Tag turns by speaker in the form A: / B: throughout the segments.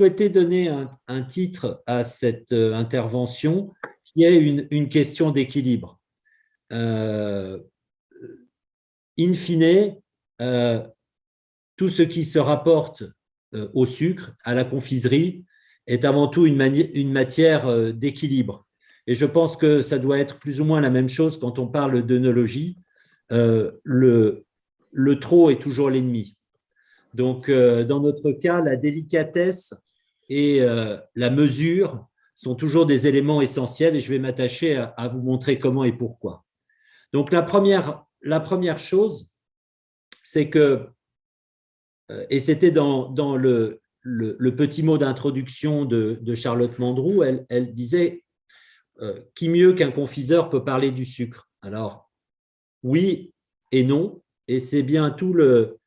A: souhaité donner un titre à cette intervention qui est une question d'équilibre. In fine, tout ce qui se rapporte au sucre, à la confiserie, est avant tout une matière d'équilibre. Et je pense que ça doit être plus ou moins la même chose quand on parle d'œnologie. Le trop est toujours l'ennemi. Donc, dans notre cas, la délicatesse et la mesure sont toujours des éléments essentiels et je vais m'attacher à vous montrer comment et pourquoi. Donc, la première chose, c'est que, et c'était dans le petit mot d'introduction de Charlotte Mandrou, elle disait qui mieux qu'un confiseur peut parler du sucre? Alors, oui et non, et c'est bien tout le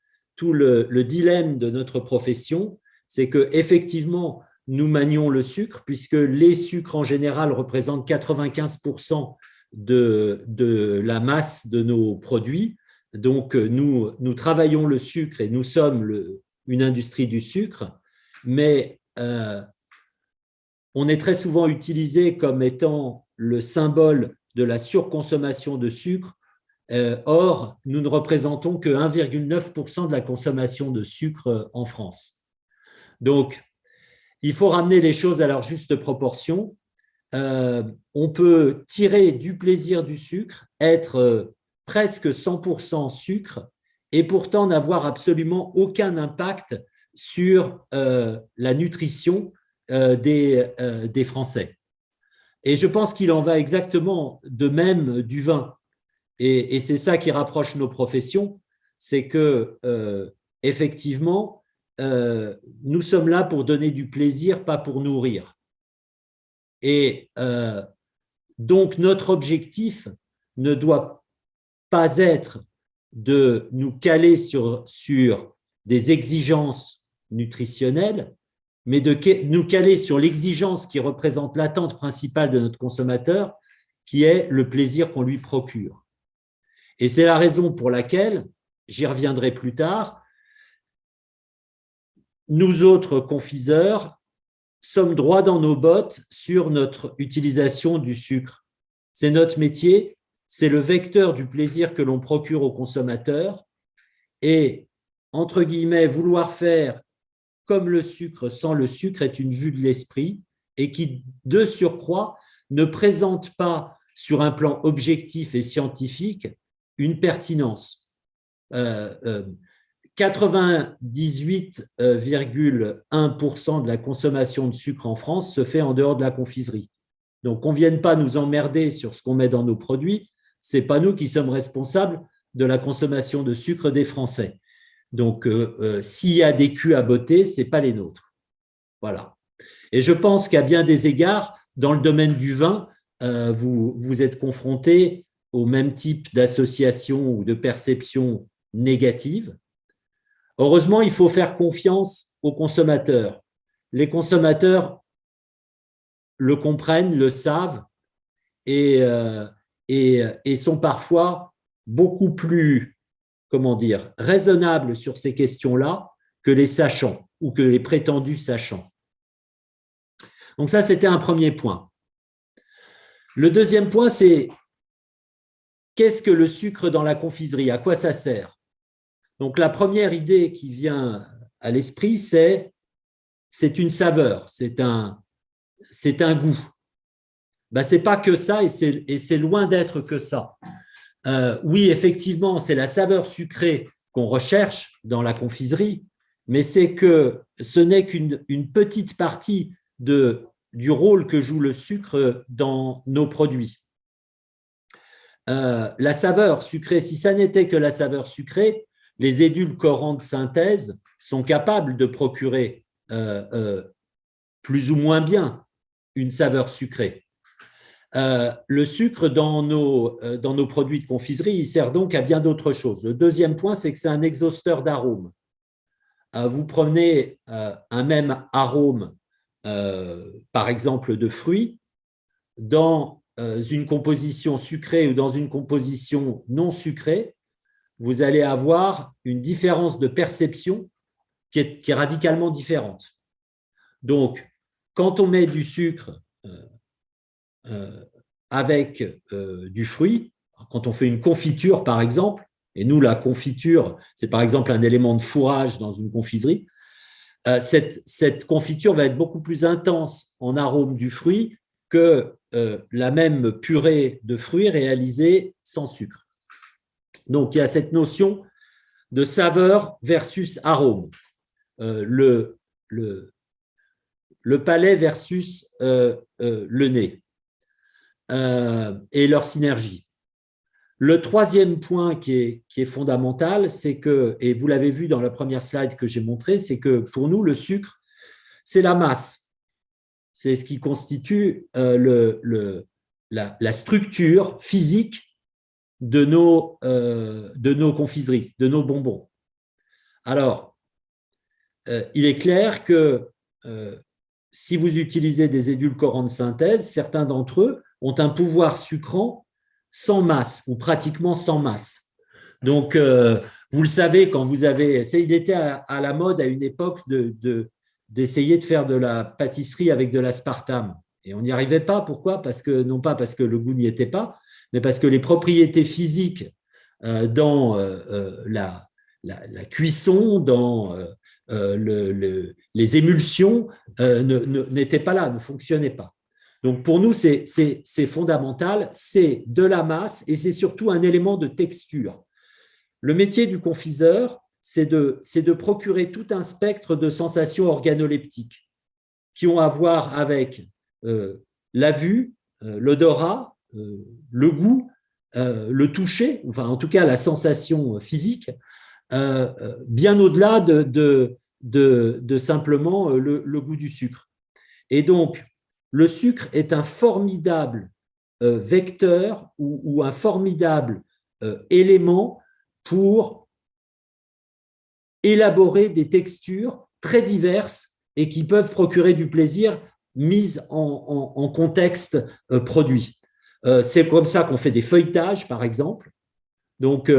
A: dilemme de notre profession, c'est qu'effectivement, nous manions le sucre, puisque les sucres en général représentent 95% de la masse de nos produits. Donc, nous travaillons le sucre et nous sommes une industrie du sucre, mais on est très souvent utilisé comme étant le symbole de la surconsommation de sucre. Or, nous ne représentons que 1,9% de la consommation de sucre en France. Donc, il faut ramener les choses à leur juste proportion. On peut tirer du plaisir du sucre, être presque 100% sucre et pourtant n'avoir absolument aucun impact sur la nutrition des Français. Et je pense qu'il en va exactement de même du vin. Et c'est ça qui rapproche nos professions, c'est que effectivement, nous sommes là pour donner du plaisir, pas pour nourrir. Et donc, notre objectif ne doit pas être de nous caler sur des exigences nutritionnelles, mais de nous caler sur l'exigence qui représente l'attente principale de notre consommateur, qui est le plaisir qu'on lui procure. Et c'est la raison pour laquelle, j'y reviendrai plus tard, nous autres confiseurs sommes droits dans nos bottes sur notre utilisation du sucre. C'est notre métier, c'est le vecteur du plaisir que l'on procure aux consommateurs et, entre guillemets, vouloir faire comme le sucre sans le sucre est une vue de l'esprit et qui, de surcroît, ne présente pas sur un plan objectif et scientifique une pertinence. 98,1% de la consommation de sucre en France se fait en dehors de la confiserie. Donc, qu'on ne vienne pas nous emmerder sur ce qu'on met dans nos produits, ce n'est pas nous qui sommes responsables de la consommation de sucre des Français. Donc, s'il y a des culs à botter, ce n'est pas les nôtres. Voilà. Et je pense qu'à bien des égards, dans le domaine du vin, vous êtes confrontés au même type d'association ou de perception négative. Heureusement, il faut faire confiance aux consommateurs. Les consommateurs le comprennent, le savent et sont parfois beaucoup plus, raisonnables sur ces questions-là que les sachants ou que les prétendus sachants. Donc ça, c'était un premier point. Le deuxième point, c'est qu'est-ce que le sucre dans la confiserie? À quoi ça sert? Donc, la première idée qui vient à l'esprit, c'est une saveur, c'est un goût. Ben, ce n'est pas que ça et c'est loin d'être que ça. Oui, effectivement, c'est la saveur sucrée qu'on recherche dans la confiserie, mais c'est que ce n'est qu'une petite partie du rôle que joue le sucre dans nos produits. La saveur sucrée, si ça n'était que la saveur sucrée, les édulcorants de synthèse sont capables de procurer plus ou moins bien une saveur sucrée. Le sucre dans nos produits de confiserie, il sert donc à bien d'autres choses. Le deuxième point, c'est que c'est un exhausteur d'arômes. Vous prenez un même arôme, par exemple de fruits, dans une composition sucrée ou dans une composition non sucrée, vous allez avoir une différence de perception qui est radicalement différente. Donc, quand on met du sucre avec du fruit, quand on fait une confiture, par exemple, et nous, la confiture, c'est par exemple un élément de fourrage dans une confiserie, cette confiture va être beaucoup plus intense en arôme du fruit que la même purée de fruits réalisée sans sucre. Donc, il y a cette notion de saveur versus arôme, le palais versus le nez et leur synergie. Le troisième point qui est fondamental, c'est que, et vous l'avez vu dans la première slide que j'ai montrée, c'est que pour nous, le sucre, c'est la masse. C'est ce qui constitue la structure physique de nos confiseries, de nos bonbons. Alors, il est clair que si vous utilisez des édulcorants de synthèse, certains d'entre eux ont un pouvoir sucrant sans masse ou pratiquement sans masse. Donc, vous le savez, quand vous avez… Il était à la mode à une époque d'essayer de faire de la pâtisserie avec de l'aspartame. Et on n'y arrivait pas. Pourquoi ? Non pas parce que le goût n'y était pas, mais parce que les propriétés physiques dans la cuisson, dans les émulsions n'étaient pas là, ne fonctionnaient pas. Donc pour nous, c'est fondamental, c'est de la masse et c'est surtout un élément de texture. Le métier du confiseur, c'est de procurer tout un spectre de sensations organoleptiques qui ont à voir avec la vue, l'odorat, le goût, le toucher, enfin en tout cas la sensation physique, bien au-delà de simplement le goût du sucre. Et donc, le sucre est un formidable vecteur ou un formidable élément pour élaborer des textures très diverses et qui peuvent procurer du plaisir mises en contexte produit. C'est comme ça qu'on fait des feuilletages, par exemple. Donc,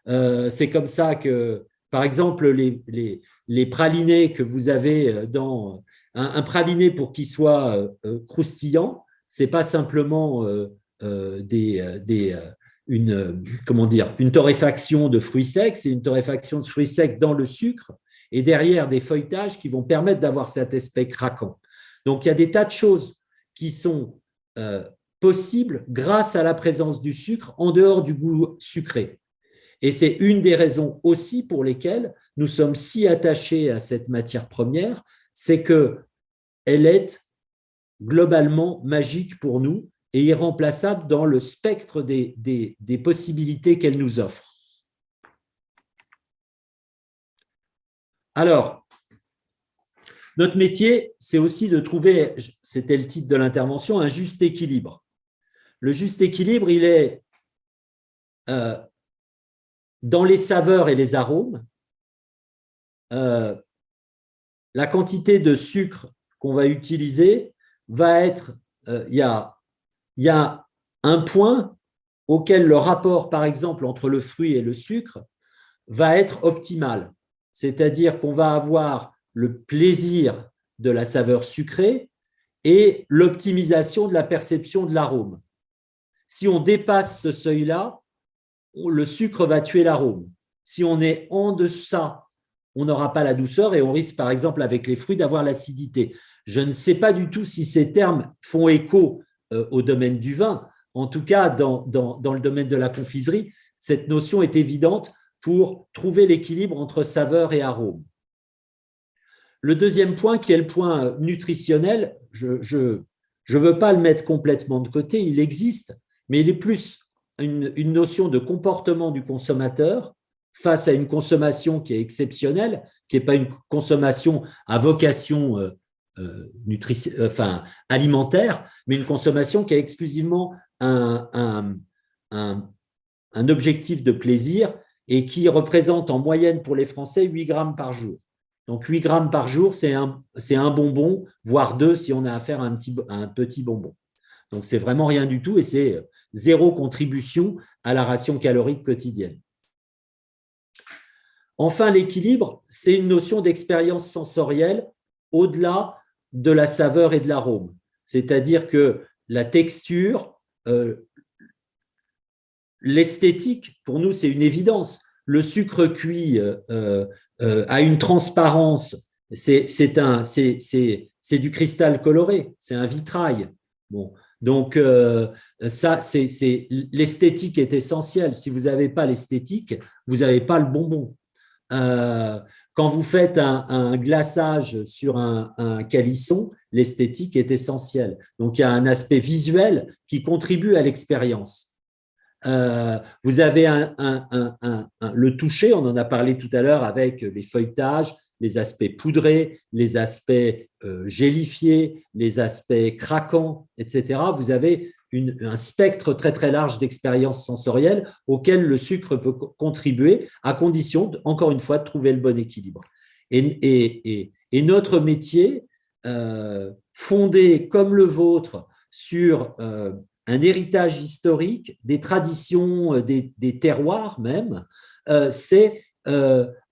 A: c'est comme ça que, par exemple, les pralinés que vous avez dans… Un praliné, pour qu'il soit croustillant, ce n'est pas simplement une torréfaction de fruits secs, c'est une torréfaction de fruits secs dans le sucre et derrière des feuilletages qui vont permettre d'avoir cet aspect craquant. Donc, il y a des tas de choses qui sont possibles grâce à la présence du sucre en dehors du goût sucré. Et c'est une des raisons aussi pour lesquelles nous sommes si attachés à cette matière première, c'est qu'elle est globalement magique pour nous et irremplaçable dans le spectre des possibilités qu'elle nous offre. Alors, notre métier, c'est aussi de trouver, c'était le titre de l'intervention, un juste équilibre. Le juste équilibre, il est dans les saveurs et les arômes. La quantité de sucre qu'on va utiliser va être… Il y a un point auquel le rapport, par exemple, entre le fruit et le sucre va être optimal. C'est-à-dire qu'on va avoir le plaisir de la saveur sucrée et l'optimisation de la perception de l'arôme. Si on dépasse ce seuil-là, le sucre va tuer l'arôme. Si on est en deçà, on n'aura pas la douceur et on risque, par exemple, avec les fruits, d'avoir l'acidité. Je ne sais pas du tout si ces termes font écho au domaine du vin. En tout cas, dans le domaine de la confiserie, cette notion est évidente pour trouver l'équilibre entre saveur et arôme. Le deuxième point, qui est le point nutritionnel, je ne veux pas le mettre complètement de côté, il existe, mais il est plus une notion de comportement du consommateur face à une consommation qui est exceptionnelle, qui n'est pas une consommation à vocation alimentaire, mais une consommation qui a exclusivement un objectif de plaisir et qui représente en moyenne pour les Français 8 grammes par jour. Donc 8 grammes par jour, c'est un bonbon, voire deux si on a affaire à un petit bonbon. Donc c'est vraiment rien du tout et c'est zéro contribution à la ration calorique quotidienne. Enfin, l'équilibre, c'est une notion d'expérience sensorielle au-delà de la saveur et de l'arôme. C'est-à-dire que la texture, l'esthétique, pour nous, c'est une évidence. Le sucre cuit a une transparence, c'est du cristal coloré, c'est un vitrail. Bon. Donc, ça, l'esthétique est essentielle. Si vous n'avez pas l'esthétique, vous n'avez pas le bonbon. Quand vous faites un glaçage sur un calisson, l'esthétique est essentielle. Donc, il y a un aspect visuel qui contribue à l'expérience. Vous avez le toucher, on en a parlé tout à l'heure avec les feuilletages, les aspects poudrés, les aspects gélifiés, les aspects craquants, etc. Vous avez un spectre très très large d'expériences sensorielles auxquelles le sucre peut contribuer, à condition, encore une fois, de trouver le bon équilibre. Et notre métier, fondé comme le vôtre sur un héritage historique, des traditions, des terroirs même, c'est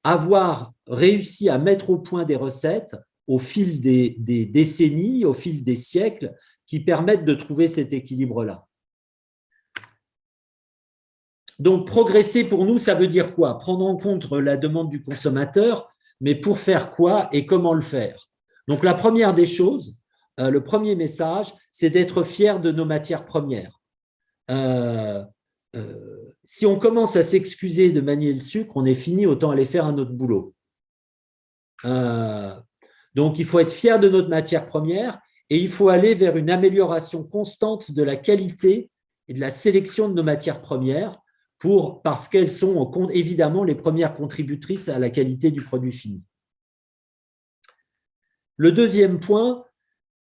A: avoir réussi à mettre au point des recettes au fil des décennies, au fil des siècles, qui permettent de trouver cet équilibre-là. Donc, progresser pour nous, ça veut dire quoi? Prendre en compte la demande du consommateur, mais pour faire quoi et comment le faire? Donc, la première des choses, le premier message, c'est d'être fier de nos matières premières. Si on commence à s'excuser de manier le sucre, on est fini, autant aller faire un autre boulot. Donc, il faut être fier de notre matière première et il faut aller vers une amélioration constante de la qualité et de la sélection de nos matières premières parce qu'elles sont évidemment les premières contributrices à la qualité du produit fini. Le deuxième point,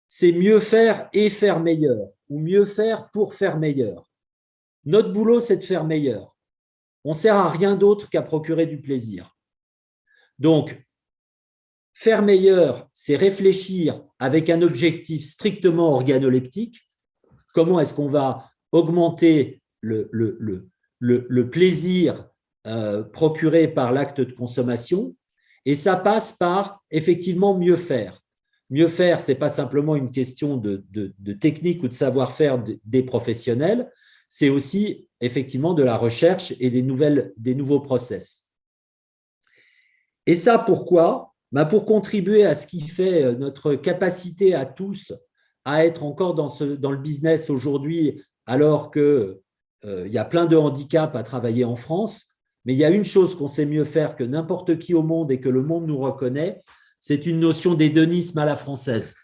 A: c'est mieux faire et faire meilleur, ou mieux faire pour faire meilleur. Notre boulot, c'est de faire meilleur. On ne sert à rien d'autre qu'à procurer du plaisir. Donc, faire meilleur, c'est réfléchir avec un objectif strictement organoleptique. Comment est-ce qu'on va augmenter le plaisir procuré par l'acte de consommation? Et ça passe par, effectivement, mieux faire. Mieux faire, ce n'est pas simplement une question de technique ou de savoir-faire des professionnels, c'est aussi effectivement de la recherche et des nouveaux process. Et ça, pourquoi? Pour contribuer à ce qui fait notre capacité à tous à être encore dans le business aujourd'hui, alors qu'il y a plein de handicaps à travailler en France, mais il y a une chose qu'on sait mieux faire que n'importe qui au monde et que le monde nous reconnaît, c'est une notion d'hédonisme à la française,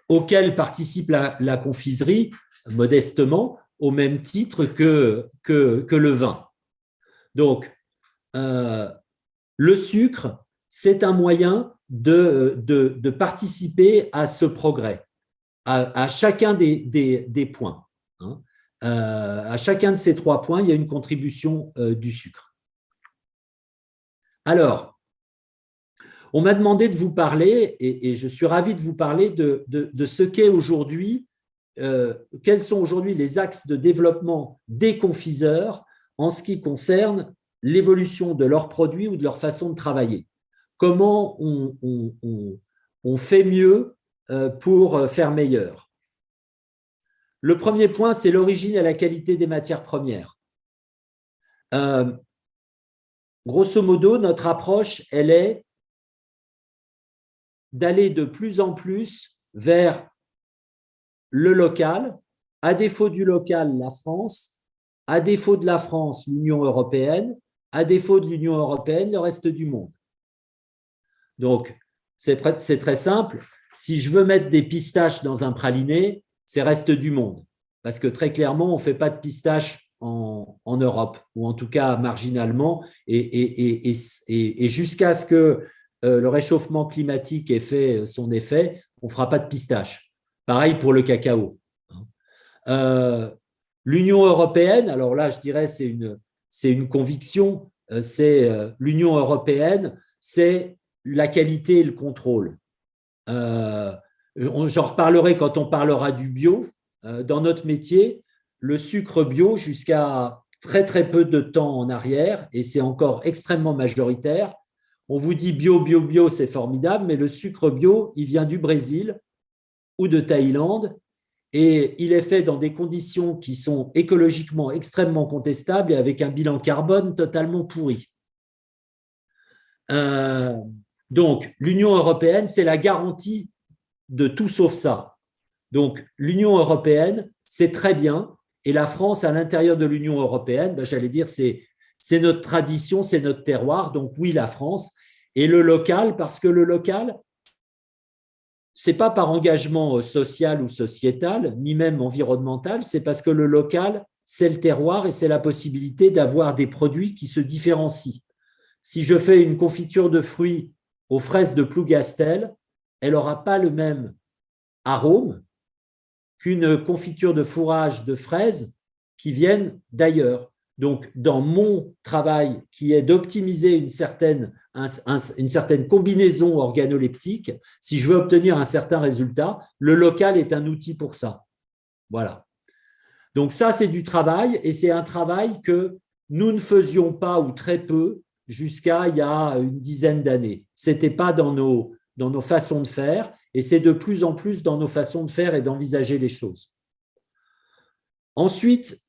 A: auquel participe la confiserie, modestement, au même titre que le vin. Donc, le sucre, c'est un moyen de participer à ce progrès, à chacun des points. Hein. À chacun de ces 3 points, il y a une contribution du sucre. Alors, on m'a demandé de vous parler, et je suis ravi de vous parler de ce qu'est aujourd'hui, quels sont aujourd'hui les axes de développement des confiseurs en ce qui concerne l'évolution de leurs produits ou de leur façon de travailler. Comment on fait mieux pour faire meilleur. Le premier point, c'est l'origine et la qualité des matières premières. Grosso modo, notre approche, elle est d'aller de plus en plus vers le local, à défaut du local, la France, à défaut de la France, l'Union européenne, à défaut de l'Union européenne, le reste du monde. Donc, c'est très simple. Si je veux mettre des pistaches dans un praliné, c'est reste du monde. Parce que très clairement, on ne fait pas de pistaches en Europe, ou en tout cas marginalement, et jusqu'à ce que le réchauffement climatique ait fait son effet, on ne fera pas de pistaches. Pareil pour le cacao. L'Union européenne, alors là, je dirais c'est une conviction, c'est l'Union européenne, c'est la qualité et le contrôle. J'en reparlerai quand on parlera du bio. Dans notre métier, le sucre bio, jusqu'à très très peu de temps en arrière, et c'est encore extrêmement majoritaire, On vous dit bio, bio, bio, c'est formidable, mais le sucre bio, il vient du Brésil ou de Thaïlande et il est fait dans des conditions qui sont écologiquement extrêmement contestables et avec un bilan carbone totalement pourri. Donc, l'Union européenne, c'est la garantie de tout sauf ça. Donc, l'Union européenne, c'est très bien. Et la France, à l'intérieur de l'Union européenne, ben, j'allais dire, c'est notre tradition, c'est notre terroir. Donc, oui, la France. Et le local, parce que le local, ce n'est pas par engagement social ou sociétal, ni même environnemental, c'est parce que le local, c'est le terroir et c'est la possibilité d'avoir des produits qui se différencient. Si je fais une confiture de fruits aux fraises de Plougastel, elle n'aura pas le même arôme qu'une confiture de fourrage de fraises qui viennent d'ailleurs. Donc, dans mon travail, qui est d'optimiser une certaine combinaison organoleptique, si je veux obtenir un certain résultat, le local est un outil pour ça. Voilà. Donc, ça, c'est du travail, et c'est un travail que nous ne faisions pas ou très peu jusqu'à il y a une dizaine d'années. Ce n'était pas dans nos façons de faire, et c'est de plus en plus dans nos façons de faire et d'envisager les choses. Ensuite,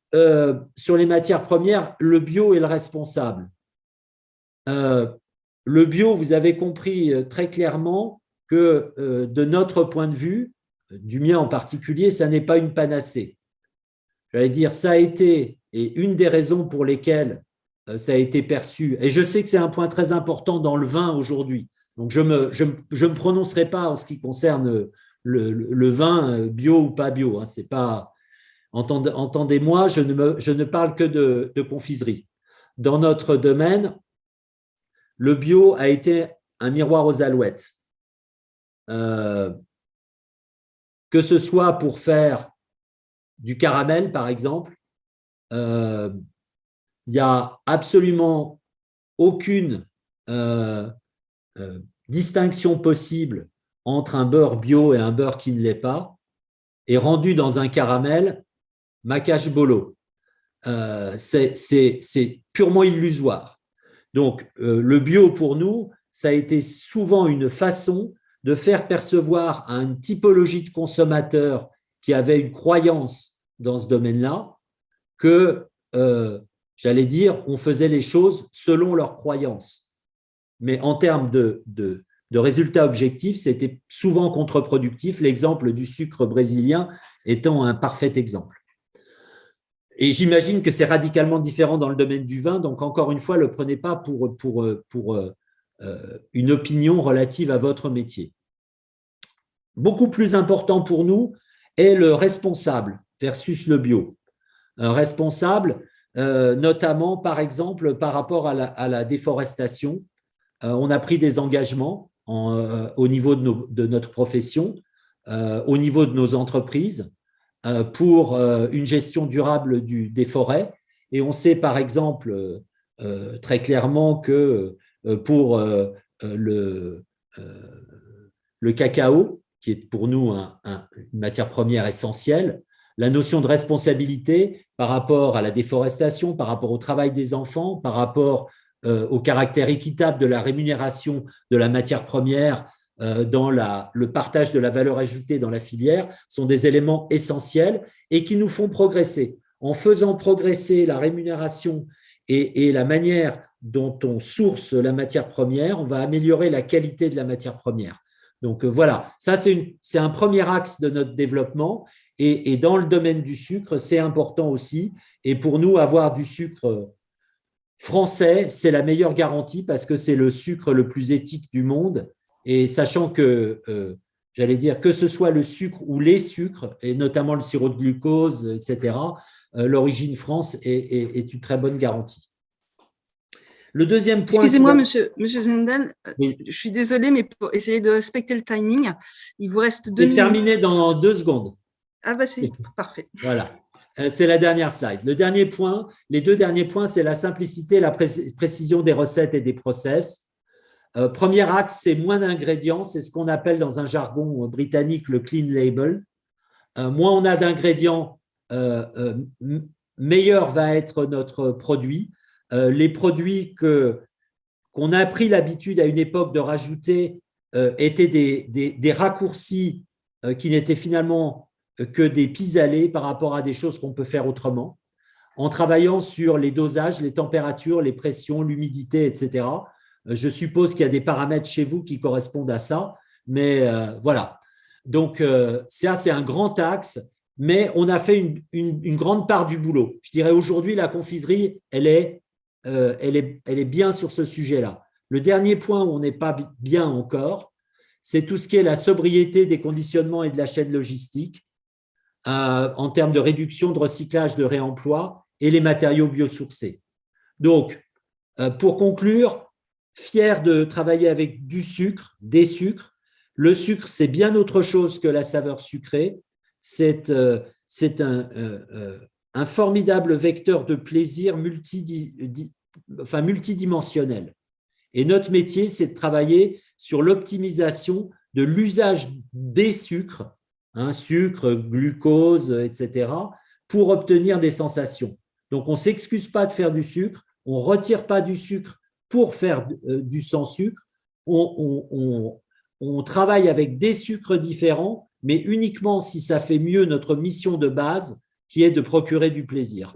A: sur les matières premières, le bio est le responsable. Le bio, vous avez compris très clairement que de notre point de vue, du mien en particulier, ça n'est pas une panacée. J'allais dire, ça a été, et une des raisons pour lesquelles ça a été perçu, et je sais que c'est un point très important dans le vin aujourd'hui, donc je me prononcerai pas en ce qui concerne le vin bio ou pas bio, hein, c'est pas… Entendez-moi, je ne parle que de confiserie. Dans notre domaine, le bio a été un miroir aux alouettes. Que ce soit pour faire du caramel, par exemple, il n'y a absolument aucune distinction possible entre un beurre bio et un beurre qui ne l'est pas. Et rendu dans un caramel, maquage bolo. C'est purement illusoire. Donc, le bio pour nous, ça a été souvent une façon de faire percevoir à une typologie de consommateurs qui avait une croyance dans ce domaine-là que, j'allais dire, on faisait les choses selon leurs croyances. Mais en termes de résultats objectifs, c'était souvent contre-productif, l'exemple du sucre brésilien étant un parfait exemple. Et j'imagine que c'est radicalement différent dans le domaine du vin, donc encore une fois, ne le prenez pas pour une opinion relative à votre métier. Beaucoup plus important pour nous est le responsable versus le bio. Un responsable, notamment, par exemple, par rapport à la déforestation. On a pris des engagements au niveau de notre profession, au niveau de nos entreprises, pour une gestion durable des forêts. Et on sait par exemple très clairement que pour le cacao, qui est pour nous une matière première essentielle, la notion de responsabilité par rapport à la déforestation, par rapport au travail des enfants, par rapport au caractère équitable de la rémunération de la matière première dans le partage de la valeur ajoutée dans la filière sont des éléments essentiels et qui nous font progresser. En faisant progresser la rémunération et la manière dont on source la matière première, on va améliorer la qualité de la matière première. Donc voilà, ça c'est un premier axe de notre développement et dans le domaine du sucre, c'est important aussi. Et pour nous, avoir du sucre français, c'est la meilleure garantie parce que c'est le sucre le plus éthique du monde. Et sachant que, j'allais dire, que ce soit le sucre ou les sucres, et notamment le sirop de glucose, etc., l'origine France est une très bonne garantie. Le deuxième point…
B: Excusez-moi, monsieur Zendel,
A: oui.
B: Je suis désolée, mais pour essayer de respecter le timing, il vous reste 2 minutes.
A: C'est terminé dans 2 secondes.
B: Ah bah c'est parfait.
A: Voilà. C'est la dernière slide. Les deux derniers points, c'est la simplicité et la précision des recettes et des process. Premier axe, c'est moins d'ingrédients. C'est ce qu'on appelle dans un jargon britannique le clean label. Moins on a d'ingrédients, meilleur va être notre produit. Les produits qu'on a pris l'habitude à une époque de rajouter étaient des raccourcis qui n'étaient finalement que des pis-aller par rapport à des choses qu'on peut faire autrement, en travaillant sur les dosages, les températures, les pressions, l'humidité, etc. Je suppose qu'il y a des paramètres chez vous qui correspondent à ça, mais voilà. Donc, ça, c'est un grand axe, mais on a fait une grande part du boulot. Je dirais aujourd'hui, la confiserie, elle est bien sur ce sujet-là. Le dernier point où on n'est pas bien encore, c'est tout ce qui est la sobriété des conditionnements et de la chaîne logistique en termes de réduction, de recyclage, de réemploi et les matériaux biosourcés. Donc, pour conclure, fier de travailler avec du sucre, des sucres. Le sucre, c'est bien autre chose que la saveur sucrée. C'est un formidable vecteur de plaisir multidimensionnel. Et notre métier, c'est de travailler sur l'optimisation de l'usage des sucres, sucre, glucose, etc., pour obtenir des sensations. Donc, on ne s'excuse pas de faire du sucre, on ne retire pas du sucre pour faire du sans sucre. On travaille avec des sucres différents, mais uniquement si ça fait mieux notre mission de base, qui est de procurer du plaisir.